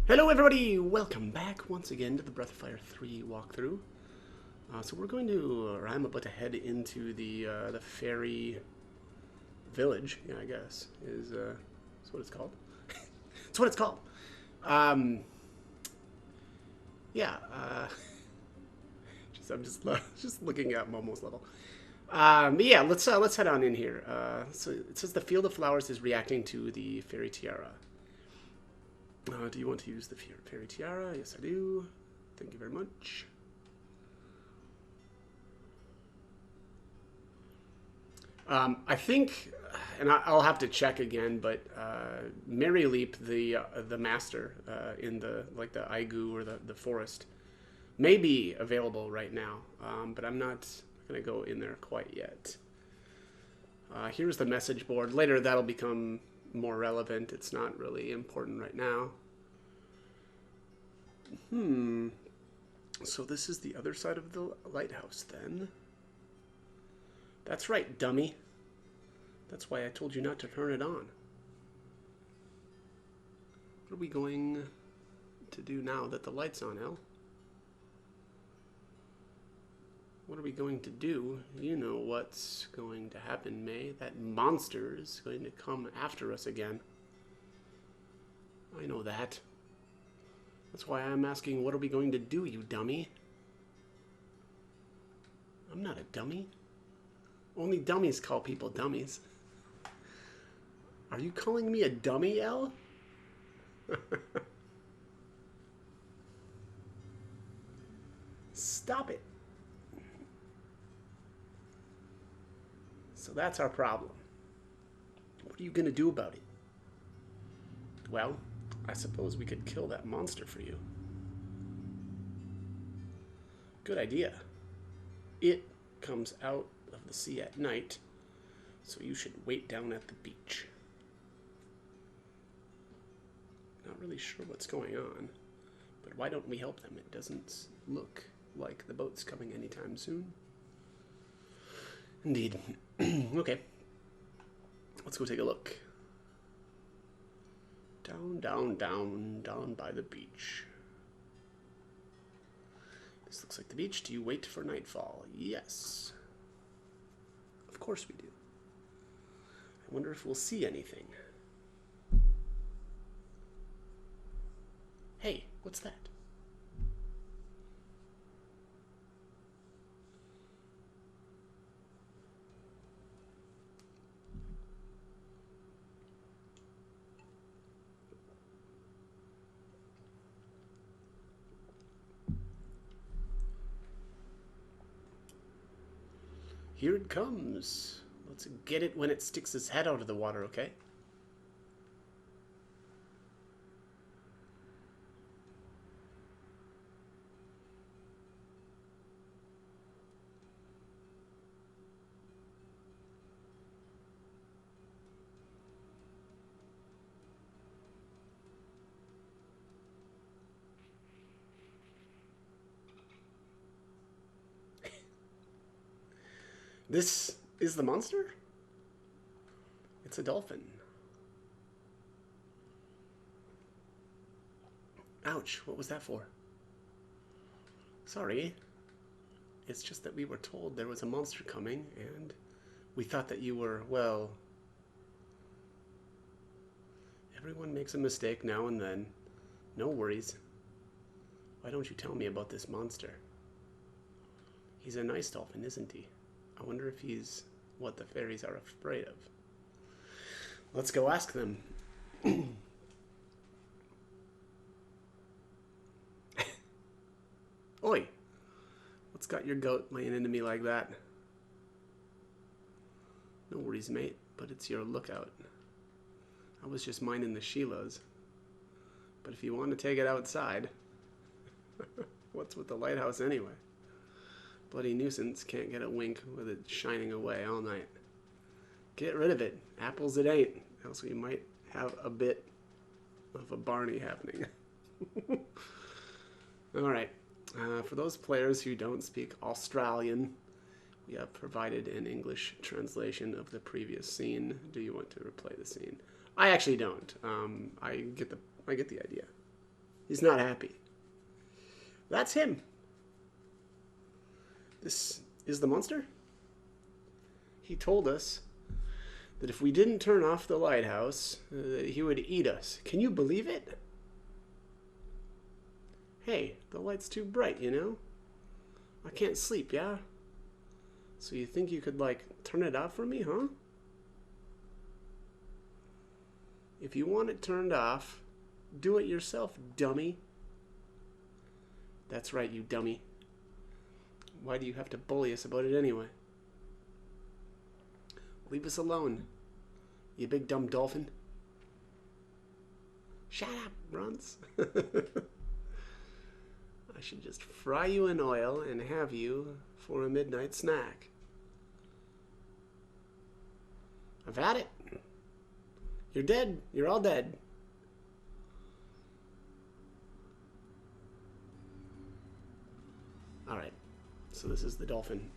Hello everybody! Welcome back once again to the Breath of Fire 3 walkthrough. So we're going to, or I'm about to head into the fairy village, yeah, I guess, is what it's called. That's what it's called. Um, yeah, I'm just looking at Momo's level. But yeah, let's head on in here. So it says the field of flowers is reacting to the fairy tiara. Do you want to use the fairy tiara? Yes, I do. Thank you very much. I think, and I'll have to check again, but Mary Leap, the master in the the Aigu or the forest, may be available right now, but I'm not gonna go in there quite yet. Here's the message board. Later, that'll become more relevant. It's not really important right now. So this is the other side of the lighthouse, then. That's right, dummy. That's why I told you not to turn it on. What are we going to do now that the light's on, El? What are we going to do? You know what's going to happen, May. That monster is going to come after us again. I know that. That's why I'm asking, what are we going to do, you dummy? I'm not a dummy. Only dummies call people dummies. Are you calling me a dummy, El? Stop it. So that's our problem. What are you going to do about it? Well, I suppose we could kill that monster for you. Good idea. It comes out of the sea at night, so you should wait down at the beach. Not really sure what's going on, but why don't we help them? It doesn't look like the boat's coming anytime soon. Indeed. Okay. Let's go take a look. Down, down, down, down by the beach. This looks like the beach. Do you wait for nightfall? Yes. Of course we do. I wonder if we'll see anything. Hey, what's that? Here it comes. Let's get it when it sticks its head out of the water, okay? This is the monster? It's a dolphin. Ouch, what was that for? Sorry. It's just that we were told there was a monster coming, and we thought that you were, well... Everyone makes a mistake now and then. No worries. Why don't you tell me about this monster? He's a nice dolphin, isn't he? I wonder if he's what the fairies are afraid of. Let's go ask them. Oi! What's got your goat laying into me like that? No worries, mate, but it's your lookout. I was just minding the Sheilas. But if you want to take it outside... What's with the lighthouse anyway? Bloody nuisance, can't get a wink with it shining away all night. Get rid of it. Apples it ain't. Else we might have a bit of a Barney happening. Alright. For those players who don't speak Australian, we have provided an English translation of the previous scene. Do you want to replay the scene? I actually don't. I get the idea. He's not happy. That's him. This is the monster? He told us that if we didn't turn off the lighthouse, he would eat us. Can you believe it? Hey, the light's too bright, you know? I can't sleep, yeah? So you think you could, like, turn it off for me, huh? If you want it turned off, do it yourself, dummy. That's right, you dummy. Why do you have to bully us about it anyway? Leave us alone, you big dumb dolphin. Shut up, Runts. I should just fry you in oil and have you for a midnight snack. I've had it. You're dead. You're all dead. All right. So this is the dolphin.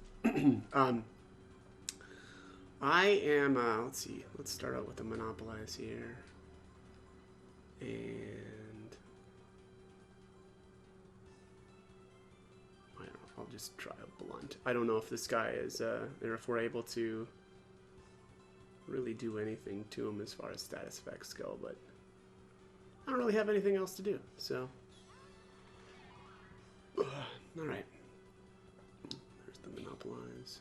I am, let's see. Let's start out with the monopolize here. And I don't know. I'll just try a blunt. I don't know if this guy is, or if we're able to really do anything to him as far as status effects go, but I don't really have anything else to do, so. Alright. There's the monopolize.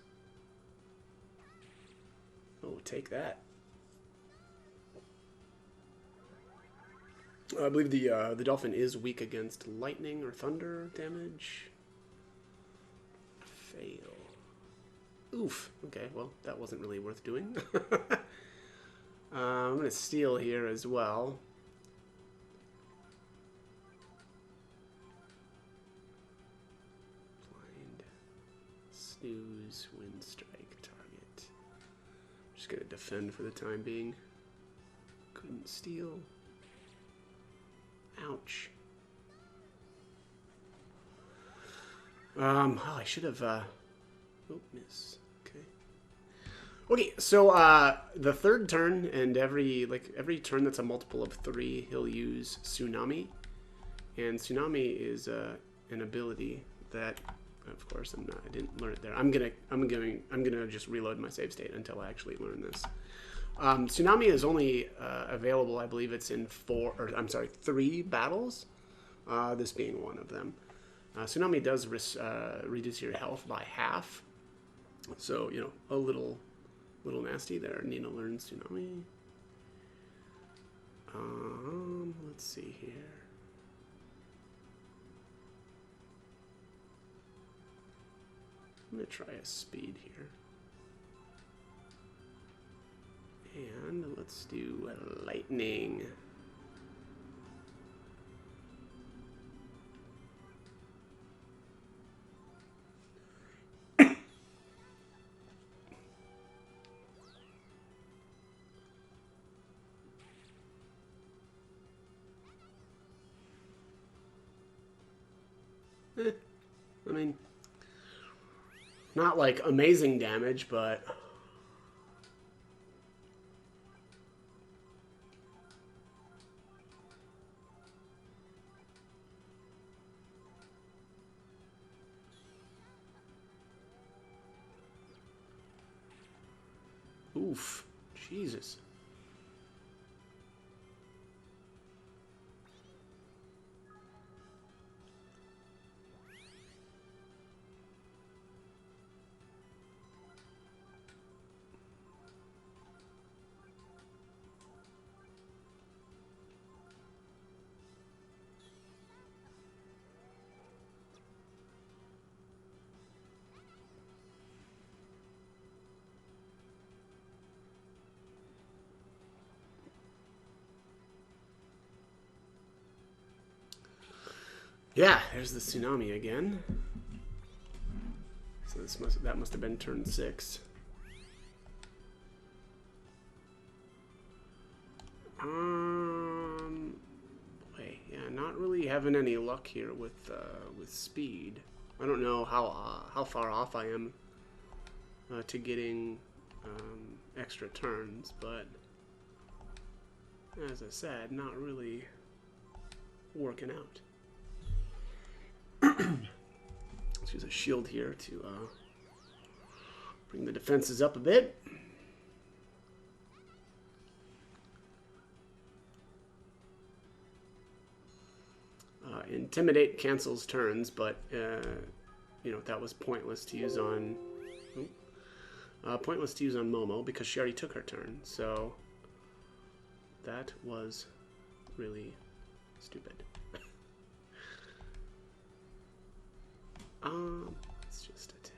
Oh, take that. I believe the dolphin is weak against lightning or thunder damage. Fail. Oof. Okay, well, that wasn't really worth doing. I'm going to steal here as well. Blind. Snooze. Wind strike. Target. Just going to defend for the time being. Couldn't steal. Ouch. Oh, I should have, oh, miss. Okay, so the third turn and every turn that's a multiple of 3, he'll use Tsunami, and Tsunami is an ability that, of course, I didn't learn it there. I'm gonna just reload my save state until I actually learn this. Tsunami is only available, I believe it's in 3 battles. This being one of them. Tsunami does reduce your health by half, so you know a little nasty there. Nina learns Tsunami. Let's see here. I'm gonna try a speed here. And let's do lightning. I mean, not like amazing damage, but oof, Jesus. Yeah, there's the Tsunami again. So that must have been turn 6. Boy, yeah, not really having any luck here with speed. I don't know how far off I am to getting extra turns, but as I said, not really working out. Let's use a shield here to bring the defenses up a bit. Intimidate cancels turns, but you know, that was pointless to use on Momo because she already took her turn. So that was really stupid. Let's just attack.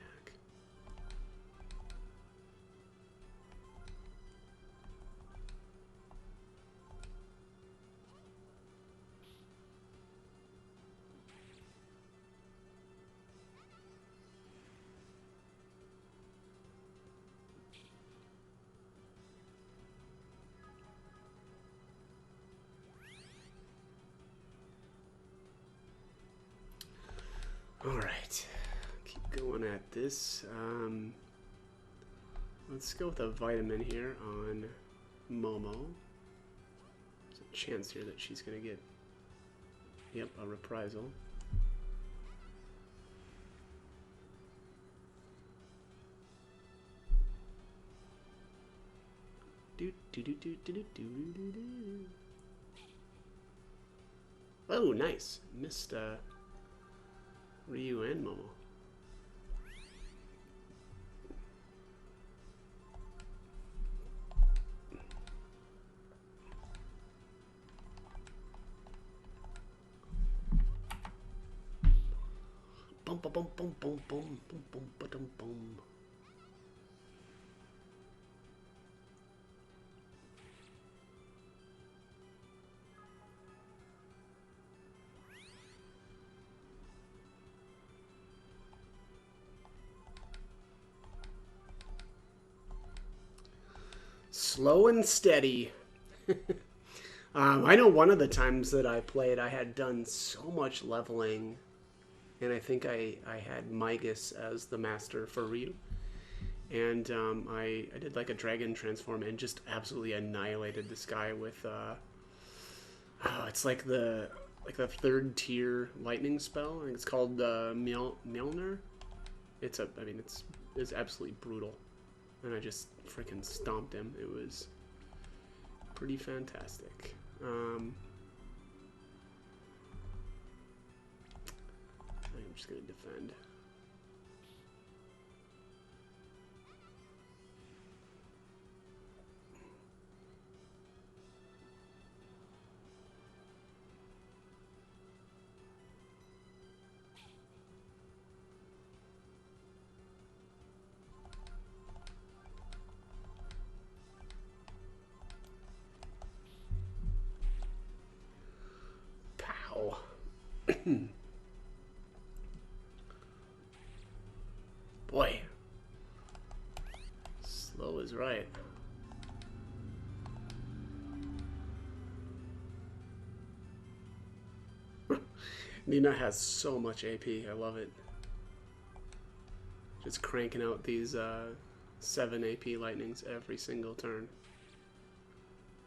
All right, keep going at this. Let's go with a vitamin here on Momo. There's a chance here that she's gonna get, yep, a reprisal. Oh, nice. Missed Ryu and Momo. Bum bum bum bum bum bum bum bum bum. Slow and steady. I know one of the times that I played, I had done so much leveling, and I think I had Migas as the master for Ryu, and I did like a dragon transform and just absolutely annihilated this guy with it's like the third tier lightning spell. I think it's called Mjolnir. It's absolutely brutal. And I just freaking stomped him. It was pretty fantastic. I'm just going to defend. Boy, slow is right. Nina has so much AP. I love it. Just cranking out these 7 AP lightnings every single turn.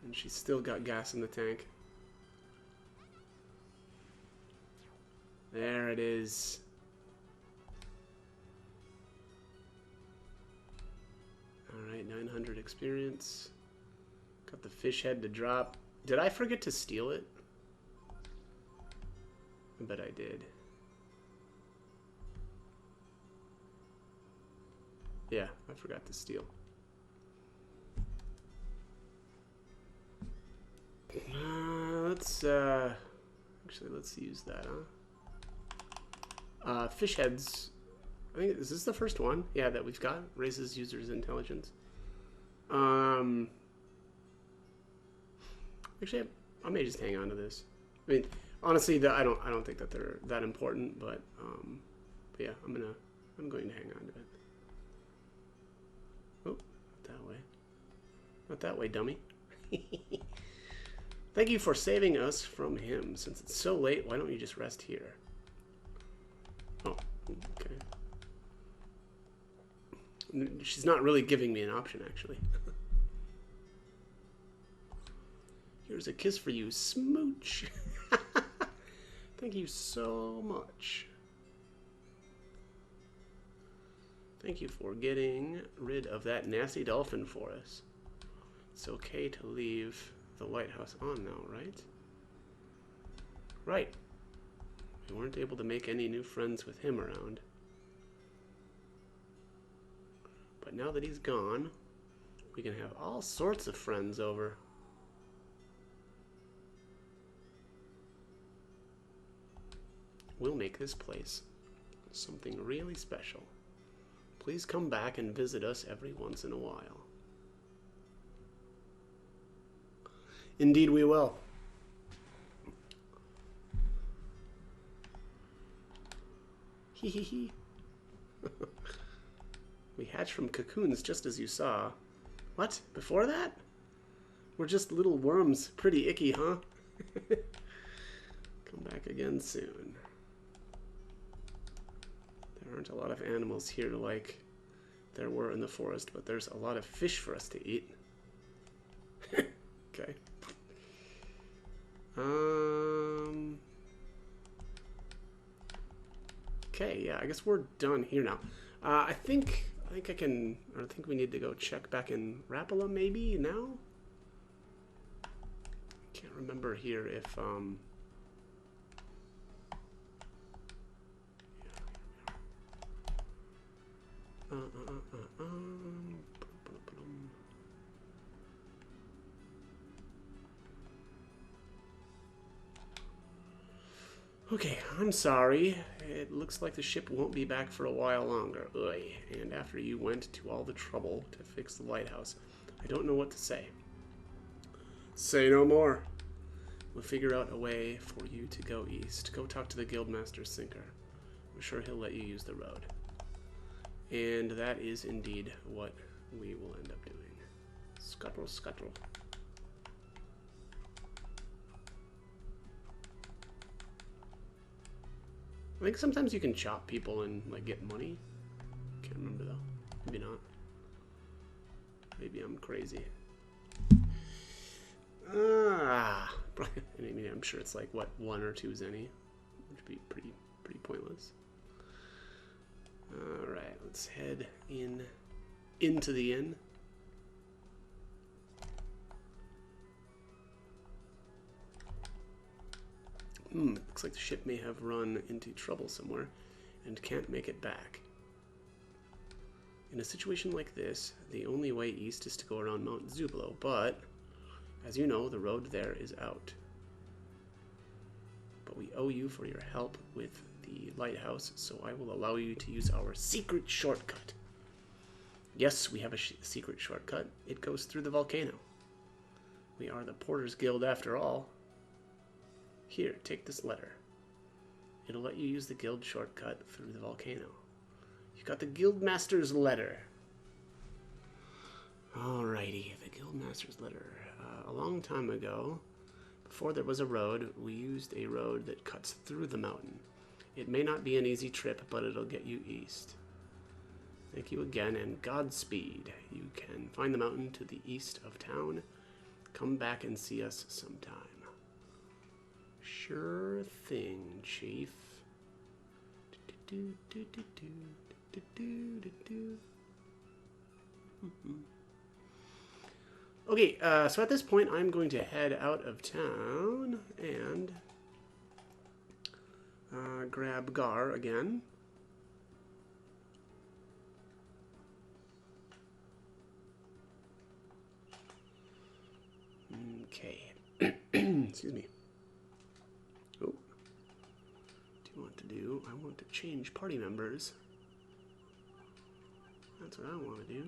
And she's still got gas in the tank. There it is. Alright, 900 experience. Got the fish head to drop. Did I forget to steal it? I bet I did. Yeah, I forgot to steal. Let's use that, huh? Fish heads. I think, is this the first one? Yeah, that we've got. Raises users' intelligence. Actually, I may just hang on to this. I mean, honestly, I don't think that they're that important, but yeah, I'm going to hang on to it. Oh, not that way. Not that way, dummy. Thank you for saving us from him. Since it's so late, why don't you just rest here? Oh, okay. She's not really giving me an option, actually. Here's a kiss for you, smooch. Thank you so much. Thank you for getting rid of that nasty dolphin for us. It's okay to leave the lighthouse on now, right? Right. We weren't able to make any new friends with him around. But now that he's gone, we can have all sorts of friends over. We'll make this place something really special. Please come back and visit us every once in a while. Indeed we will. Hee hee hee. We hatch from cocoons just as you saw. What? Before that? We're just little worms. Pretty icky, huh? Come back again soon. There aren't a lot of animals here like there were in the forest, but there's a lot of fish for us to eat. Okay. Okay, yeah, I guess we're done here now. I think we need to go check back in Rapala maybe now? Can't remember here if Okay, I'm sorry. It looks like the ship won't be back for a while longer. Ugh. And after you went to all the trouble to fix the lighthouse, I don't know what to say. Say no more. We'll figure out a way for you to go east. Go talk to the Guildmaster Sinker. I'm sure he'll let you use the road. And that is indeed what we will end up doing. Scuttle, scuttle. I think sometimes you can chop people and like get money. Can't remember though. Maybe not. Maybe I'm crazy. I mean, I'm sure it's like what, 1 or 2 zenny, which would be pretty pointless. All right, let's head into the inn. Looks like the ship may have run into trouble somewhere and can't make it back. In a situation like this, the only way east is to go around Mount Zublo, but as you know, the road there is out. But we owe you for your help with the lighthouse, so I will allow you to use our secret shortcut. Yes, we have a secret shortcut. It goes through the volcano. We are the Porters Guild after all. Here, take this letter. It'll let you use the guild shortcut through the volcano. You got the Guildmaster's letter. Alrighty, the Guildmaster's letter. A long time ago, before there was a road, we used a road that cuts through the mountain. It may not be an easy trip, but it'll get you east. Thank you again, and Godspeed. You can find the mountain to the east of town. Come back and see us sometime. Sure thing, Chief. Okay, so at this point, I'm going to head out of town and grab Gar again. Okay. Excuse me. Oh. What do you want to do? I want to change party members. That's what I want to do.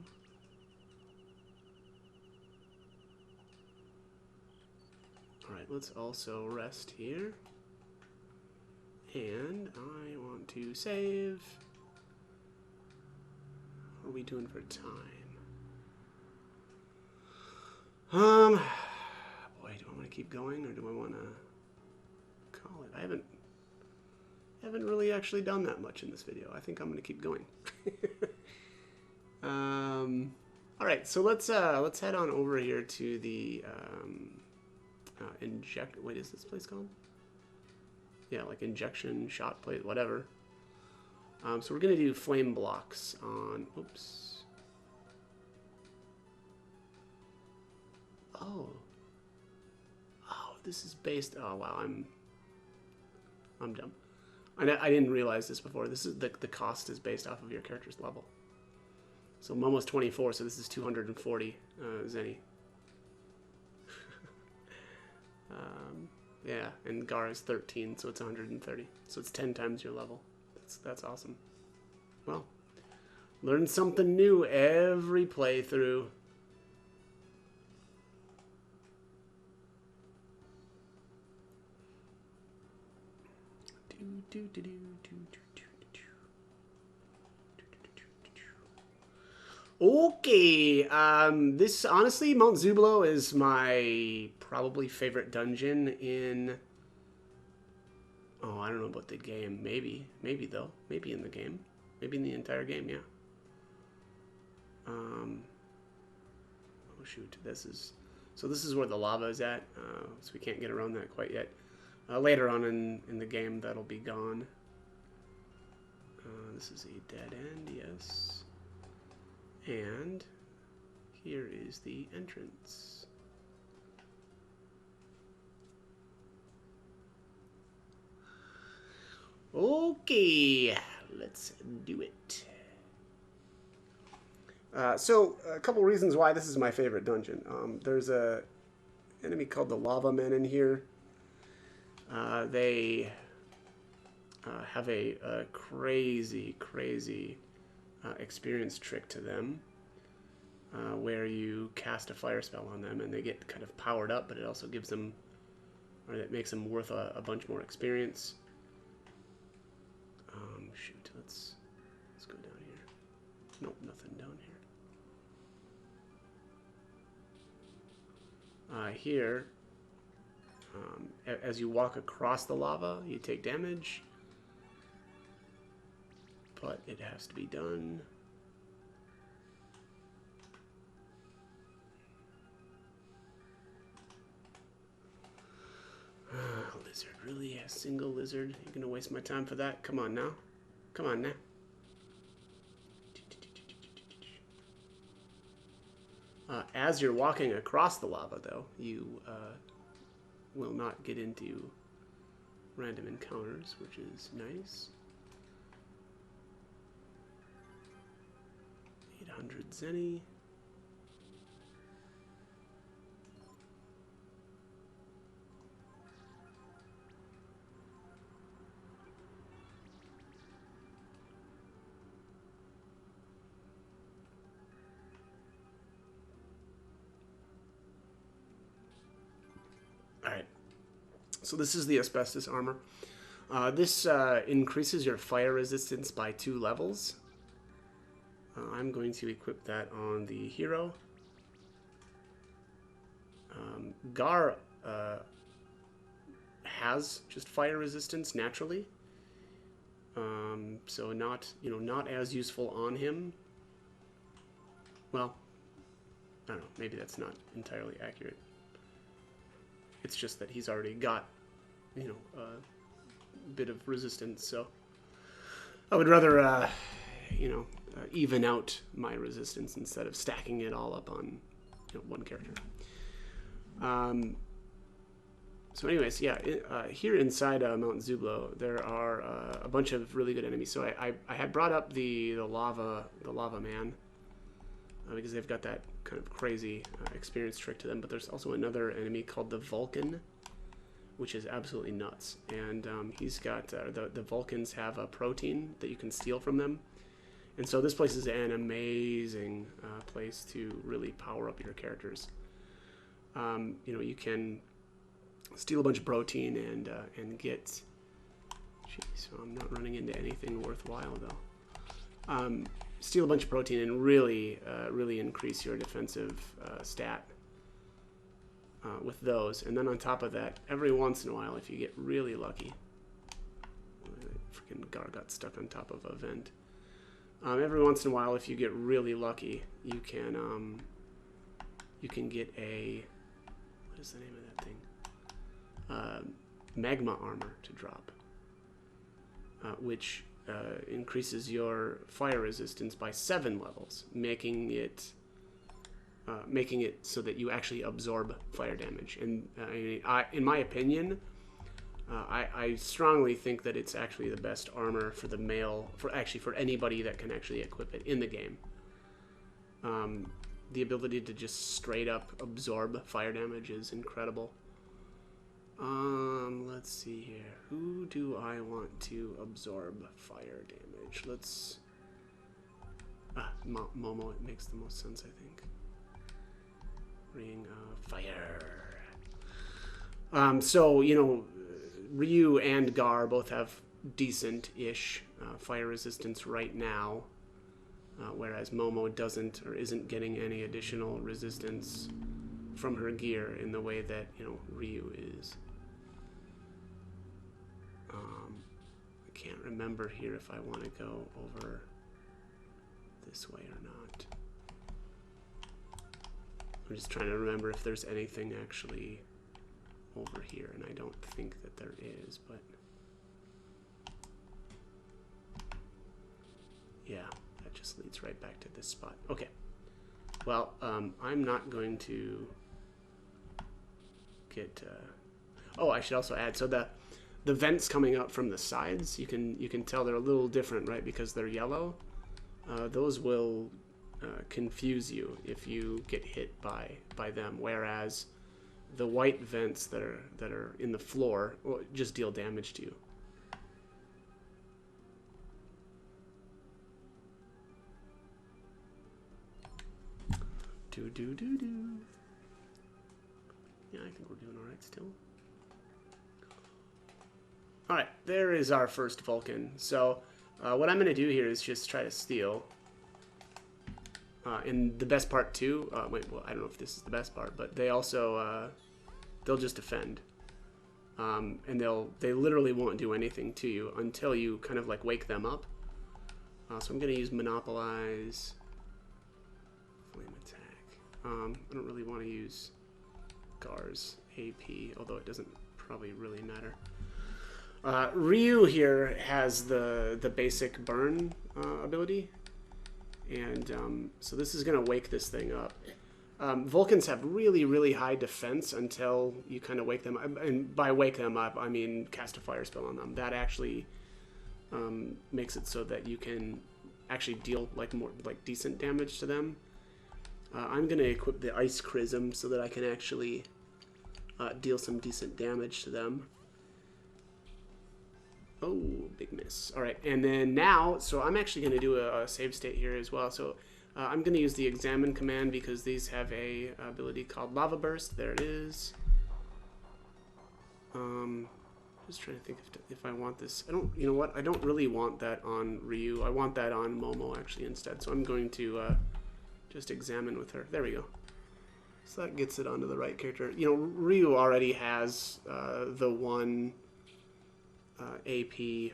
Alright, let's also rest here. And I want to save. What are we doing for time? Boy, do I want to keep going or do I want to call it? I haven't really actually done that much in this video. I think I'm going to keep going. All right, so let's head on over here to the Wait, is this place called yeah, like injection, shot plate, whatever. So we're going to do flame blocks on, oops. Oh. Oh, this is based, oh wow, I'm dumb. I didn't realize this before. This is the cost is based off of your character's level. So Momo's 24, so this is 240 Zenny. Yeah, and Gar is 13, so it's 130. So it's 10 times your level. That's awesome. Well, learn something new every playthrough. Okay, this honestly, Mount Zublo is my probably favorite dungeon in. Oh, I don't know about the game. Maybe though. Maybe in the game. Maybe in the entire game. Yeah. Oh shoot, this is. So this is where the lava is at. So we can't get around that quite yet. Later on in the game, that'll be gone. This is a dead end, yes. And here is the entrance. Okay, let's do it. So, a couple reasons why this is my favorite dungeon. There's a enemy called the Lava Men in here. They have a crazy experience trick to them, where you cast a fire spell on them and they get kind of powered up, but it also gives them, or it makes them worth a bunch more experience. Shoot, let's go down here. Nope, nothing down here. Here, as you walk across the lava, you take damage, but it has to be done. Lizard, really? A single lizard? You're gonna waste my time for that? Come on now. Come on now. As you're walking across the lava, though, you will not get into random encounters, which is nice. 800 Zenny. Alright, so this is the asbestos armor. This increases your fire resistance by 2 levels. I'm going to equip that on the hero. Gar has just fire resistance naturally, so not as useful on him. Well, I don't know. Maybe that's not entirely accurate. It's just that he's already got, a bit of resistance. So I would rather, even out my resistance instead of stacking it all up on, one character. So anyways, yeah, here inside Mount Zublo, there are a bunch of really good enemies. So I had brought up the lava man, because they've got that kind of crazy experience trick to them. But there's also another enemy called the Vulcan, which is absolutely nuts. And he's got, the Vulcans have a protein that you can steal from them. And so this place is an amazing place to really power up your characters. You can steal a bunch of protein and get. Jeez, so I'm not running into anything worthwhile though. Steal a bunch of protein and really increase your defensive stat with those. And then on top of that, every once in a while, if you get really lucky, freaking Gar got stuck on top of a vent. Every once in a while, if you get really lucky, you can get a, what is the name of that thing? Magma armor to drop. which increases your fire resistance by 7 levels, making it so that you actually absorb fire damage. And in my opinion, I strongly think that it's actually the best armor for the male, for anybody that can actually equip it in the game. The ability to just straight up absorb fire damage is incredible. Let's see here. Who do I want to absorb fire damage? Let's... Momo, it makes the most sense, I think. Ring of Fire. So, you know, Ryu and Gar both have decent-ish fire resistance right now, whereas Momo doesn't or isn't getting any additional resistance from her gear in the way that, you know, Ryu is. I can't remember here if I want to go over this way or not. I'm just trying to remember if there's anything actually over here, and I don't think that there is, but yeah, that just leads right back to this spot. Okay. Well, I'm not going to get... Oh, I should also add, so the vents coming out from the sides, you can tell they're a little different, right? Because they're yellow. Those will confuse you if you get hit by them, whereas the white vents that are in the floor will just deal damage to you. Do. Yeah, I think we're doing all right still. All right, there is our first Vulcan. So what I'm going to do here is just try to steal. And the best part too, wait, well, I don't know if this is the best part, but they also, they'll just defend. And they literally won't do anything to you until you kind of like wake them up. So I'm going to use Monopolize, Flame Attack. I don't really want to use Gar's AP, although it doesn't probably really matter. Ryu here has the basic burn ability, and so this is going to wake this thing up. Vulcans have really, really high defense until you kind of wake them up, and by wake them up, I mean cast a fire spell on them. That actually makes it so that you can actually deal more decent damage to them. I'm going to equip the Ice Chrism so that I can actually deal some decent damage to them. Oh, big miss. All right, and then now, so I'm actually going to do a save state here as well. So I'm going to use the Examine command because these have a ability called Lava Burst. There it is. Just trying to think if I want this. You know what? I don't really want that on Ryu. I want that on Momo actually instead. So I'm going to just examine with her. There we go. So that gets it onto the right character. You know, Ryu already has the one AP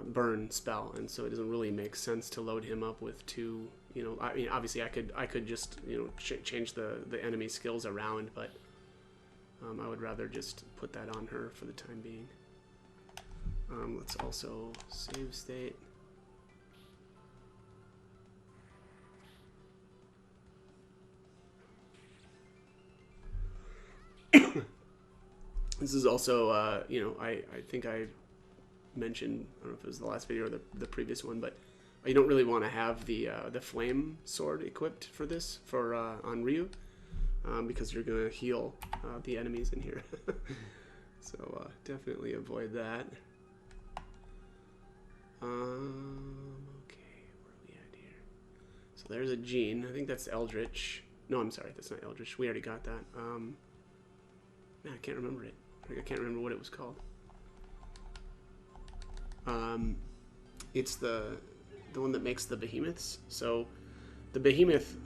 burn spell, and so it doesn't really make sense to load him up with two. You know, I mean, obviously I could just, you know, change the enemy skills around, but I would rather just put that on her for the time being. Let's also save state. This is also, you know, I think I mentioned, I don't know if it was the last video or the previous one, but you don't really want to have the flame sword equipped for this, on Ryu, because you're going to heal the enemies in here. So definitely avoid that. Okay, where are we at here? So there's a Jean. I think that's Eldritch. No, I'm sorry, that's not Eldritch. We already got that. Man, I can't remember it. I can't remember what it was called. It's the one that makes the behemoths. So the behemoth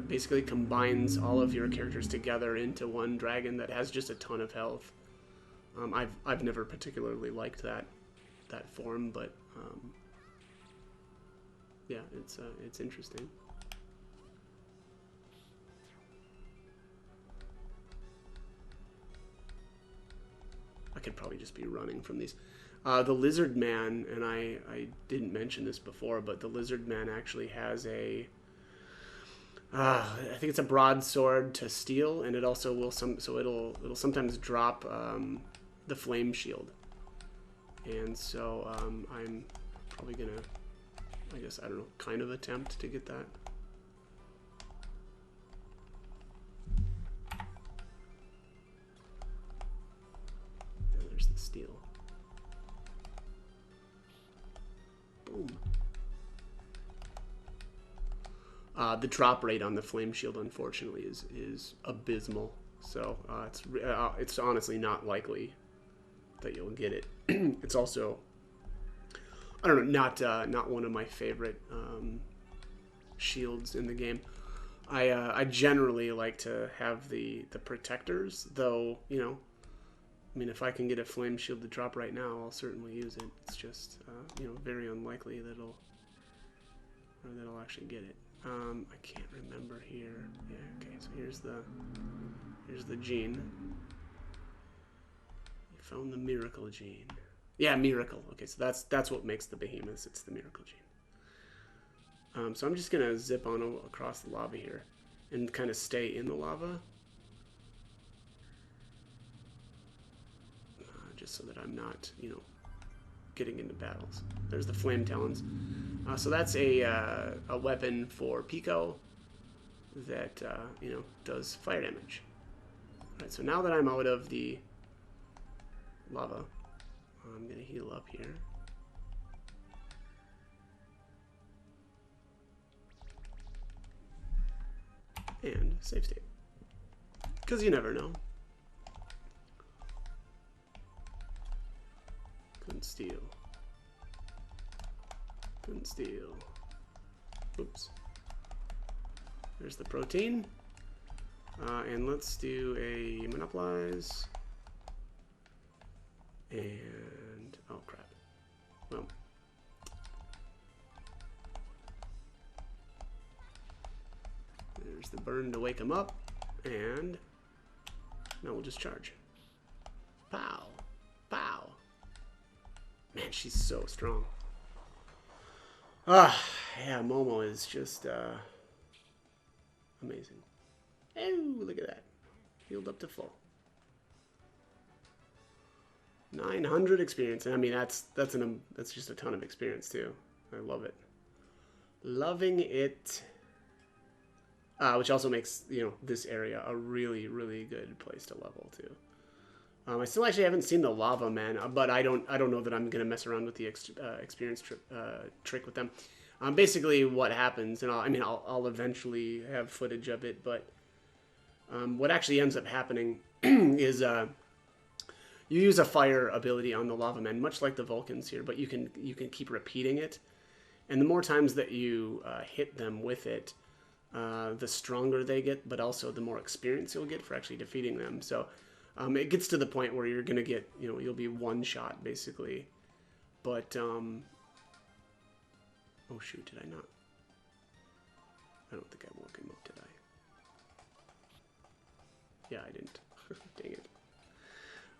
basically combines all of your characters together into one dragon that has just a ton of health. I've never particularly liked that form, but yeah, it's interesting. I could probably just be running from these. The Lizard Man, and I didn't mention this before, but the Lizard Man actually has a I think it's a broadsword to steel, and it also will it'll sometimes drop the flame shield, and so I'm probably gonna, I guess, I don't know, kind of attempt to get that. And there's the steel. Boom. The drop rate on the flame shield, unfortunately, is abysmal. So it's honestly not likely that you'll get it. It's also, I don't know, not one of my favorite shields in the game. I generally like to have the protectors, though, you know, I mean, if I can get a flame shield to drop right now, I'll certainly use it. It's just, you know, very unlikely that I'll actually get it. I can't remember here. Yeah, okay, so here's the gene. You found the miracle gene. Yeah, miracle. Okay, so that's what makes the behemoths. It's the miracle gene. So I'm just gonna zip on across the lava here and kind of stay in the lava. Just so that I'm not, you know, getting into battles. There's the flame talons. So that's a weapon for Pico that you know, does fire damage. All right, so now that I'm out of the lava, I'm gonna heal up here. And save state, because you never know. Couldn't steal. Couldn't steal. Oops. There's the protein. And let's do a monopolize. And, oh crap. Well. There's the burn to wake him up. And now we'll just charge. Pow. Pow. Man, she's so strong. Ah, yeah, Momo is just amazing. Oh, look at that. Healed up to full. 900 experience. And I mean, that's just a ton of experience too. I love it. Loving it. Which also makes, you know, this area a really, really good place to level too. I still actually haven't seen the Lava Man, but I don't know that I'm gonna mess around with the experience trick with them. Basically, what happens, and I'll eventually have footage of it, but what actually ends up happening is you use a fire ability on the Lava Man, much like the Vulcans here, but you can keep repeating it, and the more times that you hit them with it, the stronger they get, but also the more experience you'll get for actually defeating them. So. It gets to the point where you're gonna get, you know, you'll be one shot basically, but oh shoot, did I not? I don't think I woke him up, did I? Yeah, I didn't. Dang it.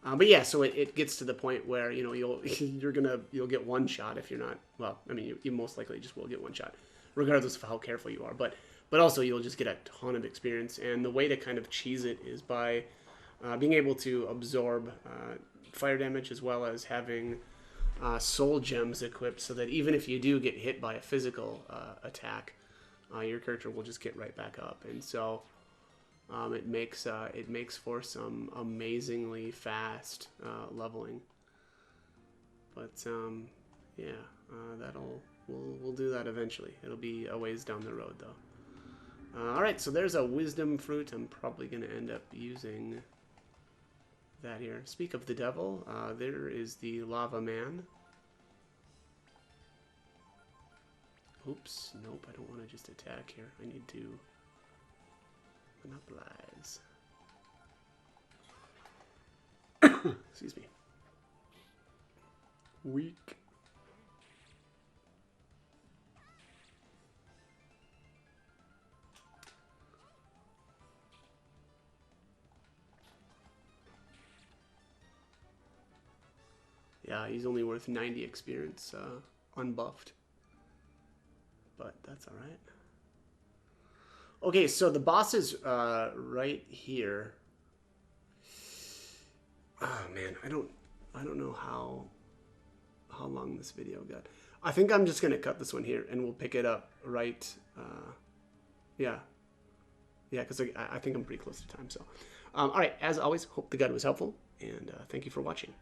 But yeah, so it gets to the point where, you know, you'll get one shot if you're not, well, I mean, you most likely just will get one shot, regardless of how careful you are. But also you'll just get a ton of experience, and the way to kind of cheese it is by being able to absorb fire damage, as well as having soul gems equipped, so that even if you do get hit by a physical attack, your character will just get right back up. And so it makes for some amazingly fast leveling. But yeah, we'll do that eventually. It'll be a ways down the road though. All right, so there's a wisdom fruit. I'm probably going to end up using that here. Speak of the devil, there is the Lava Man. Oops, nope, I don't want to just attack here. I need to monopolize. Excuse me. Weak. Yeah, he's only worth 90 experience, unbuffed. But that's all right. Okay, so the boss is right here. Oh man, I don't know how long this video got. I think I'm just gonna cut this one here, and we'll pick it up right. Yeah, because I think I'm pretty close to time. So, all right. As always, hope the guide was helpful, and thank you for watching.